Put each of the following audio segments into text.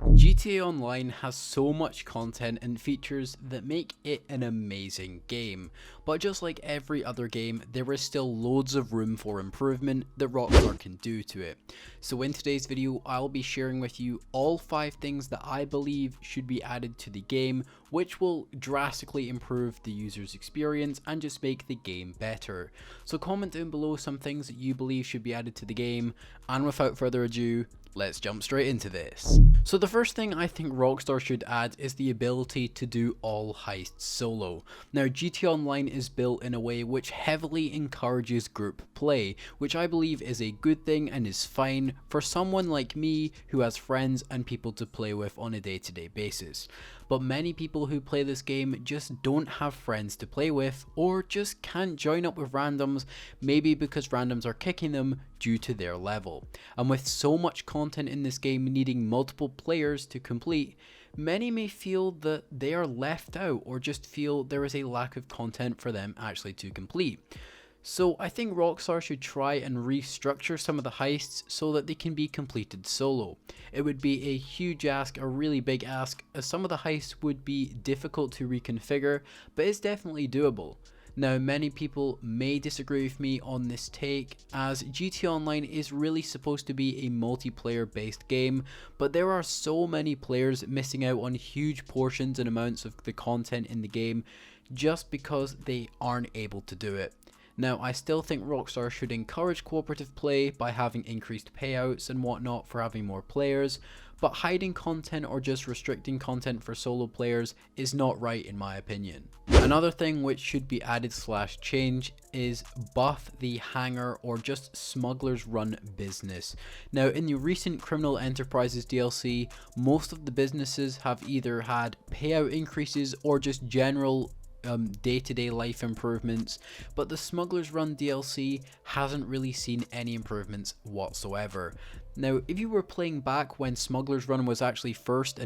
GTA Online has so much content and features that make it an amazing game, but just like every other game, there is still loads of room for improvement that Rockstar can do to it. So in today's video, I'll be sharing with you all 5 things that I believe should be added to the game, which will drastically improve the user's experience and just make the game better. So comment down below some things that you believe should be added to the game, and without further ado, let's jump straight into this. So the first thing I think Rockstar should add is the ability to do all heists solo. Now GTA Online is built in a way which heavily encourages group play, which I believe is a good thing and is fine for someone like me who has friends and people to play with on a day-to-day basis. But many people who play this game just don't have friends to play with, or just can't join up with randoms, maybe because randoms are kicking them due to their level. And with so much content in this game needing multiple players to complete, many may feel that they are left out or just feel there is a lack of content for them actually to complete. So I think Rockstar should try and restructure some of the heists so that they can be completed solo. It would be a huge ask, a really big ask, as some of the heists would be difficult to reconfigure, but it's definitely doable. Now many people may disagree with me on this take, as GTA Online is really supposed to be a multiplayer based game, but there are so many players missing out on huge portions and amounts of the content in the game just because they aren't able to do it. Now, I still think Rockstar should encourage cooperative play by having increased payouts and whatnot for having more players, but hiding content or just restricting content for solo players is not right in my opinion. Another thing which should be added / change is buff the hangar or just smugglers run business. Now in the recent Criminal Enterprises DLC, most of the businesses have either had payout increases or just general day-to-day life improvements, but the Smugglers Run DLC hasn't really seen any improvements whatsoever. Now if you were playing back when Smugglers Run was actually first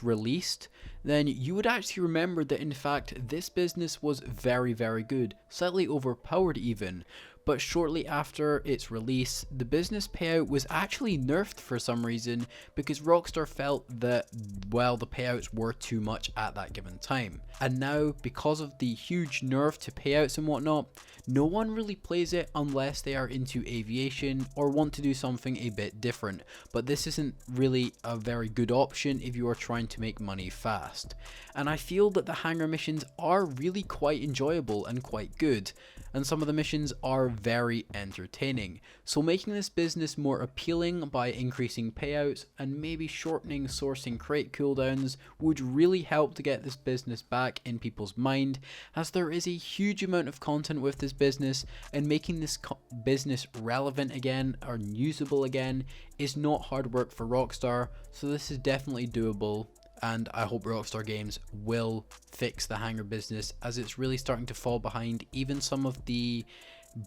released, then you would actually remember that in fact this business was very good, slightly overpowered even. But shortly after its release, the business payout was actually nerfed for some reason because Rockstar felt that, well, the payouts were too much at that given time. And now, because of the huge nerf to payouts and whatnot, no one really plays it unless they are into aviation or want to do something a bit different. But this isn't really a very good option if you are trying to make money fast. And I feel that the hangar missions are really quite enjoyable and quite good, and some of the missions are very entertaining. So making this business more appealing by increasing payouts and maybe shortening sourcing crate cooldowns would really help to get this business back in people's mind, as there is a huge amount of content with this business, and making this business relevant again or usable again is not hard work for Rockstar. So this is definitely doable, and I hope Rockstar Games will fix the hangar business, as it's really starting to fall behind even some of the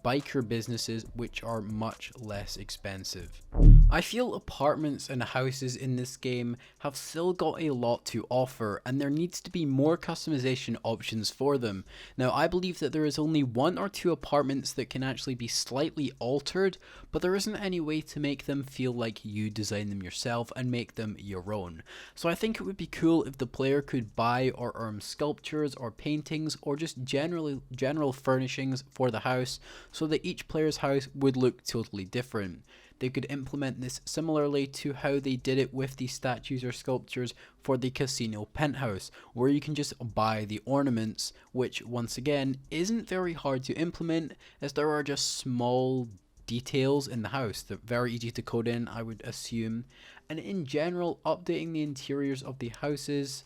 biker businesses which are much less expensive. I feel apartments and houses in this game have still got a lot to offer, and there needs to be more customization options for them. Now I believe that there is only 1 or 2 apartments that can actually be slightly altered, but there isn't any way to make them feel like you design them yourself and make them your own. So I think it would be cool if the player could buy or earn sculptures or paintings or just general furnishings for the house, so that each player's house would look totally different. They could implement this similarly to how they did it with the statues or sculptures for the casino penthouse, where you can just buy the ornaments, which once again isn't very hard to implement, as there are just small details in the house that are very easy to code in, I would assume. And in general, updating the interiors of the houses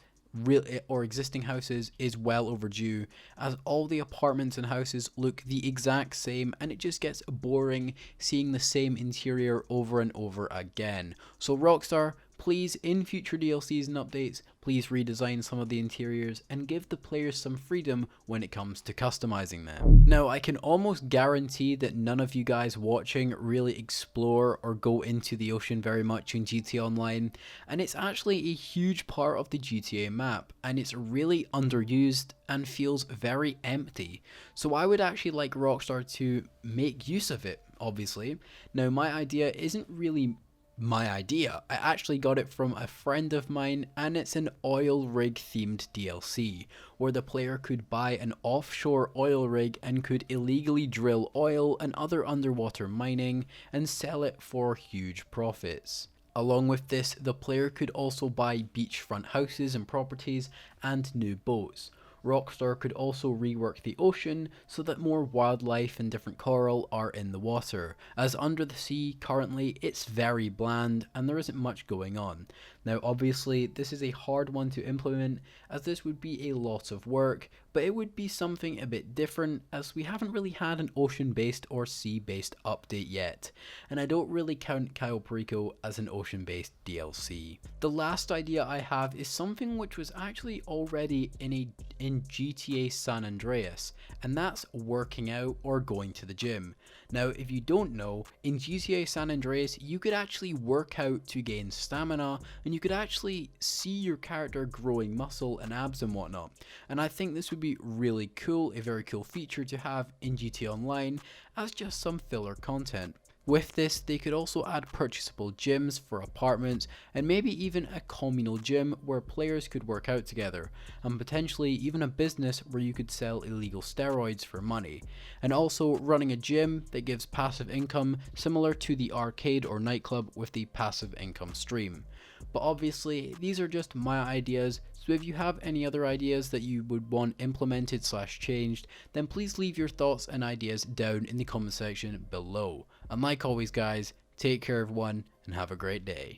or existing houses is well overdue, as all the apartments and houses look the exact same, and it just gets boring seeing the same interior over and over again. So Rockstar, please, in future DLCs and updates, please redesign some of the interiors and give the players some freedom when it comes to customizing them. Now, I can almost guarantee that none of you guys watching really explore or go into the ocean very much in GTA Online, and it's actually a huge part of the GTA map, and it's really underused and feels very empty. So I would actually like Rockstar to make use of it, obviously. Now, my idea isn't really my idea. I actually got it from a friend of mine, and it's an oil rig themed DLC where the player could buy an offshore oil rig and could illegally drill oil and other underwater mining and sell it for huge profits. Along with this, the player could also buy beachfront houses and properties and new boats. Rockstar could also rework the ocean so that more wildlife and different coral are in the water, as under the sea currently it's very bland and there isn't much going on. Now obviously this is a hard one to implement as this would be a lot of work, but it would be something a bit different as we haven't really had an ocean based or sea based update yet, and I don't really count Cayo Perico as an ocean based DLC. The last idea I have is something which was actually already in GTA San Andreas, and that's working out or going to the gym. Now if you don't know, in GTA San Andreas you could actually work out to gain stamina, and you could actually see your character growing muscle and abs and whatnot, and I think this would be really cool, a very cool feature to have in GTA Online as just some filler content. With this, they could also add purchasable gyms for apartments and maybe even a communal gym where players could work out together, and potentially even a business where you could sell illegal steroids for money, and also running a gym that gives passive income similar to the arcade or nightclub with the passive income stream. But obviously these are just my ideas, so if you have any other ideas that you would want implemented / changed, then please leave your thoughts and ideas down in the comment section below. And like always guys, take care everyone and have a great day.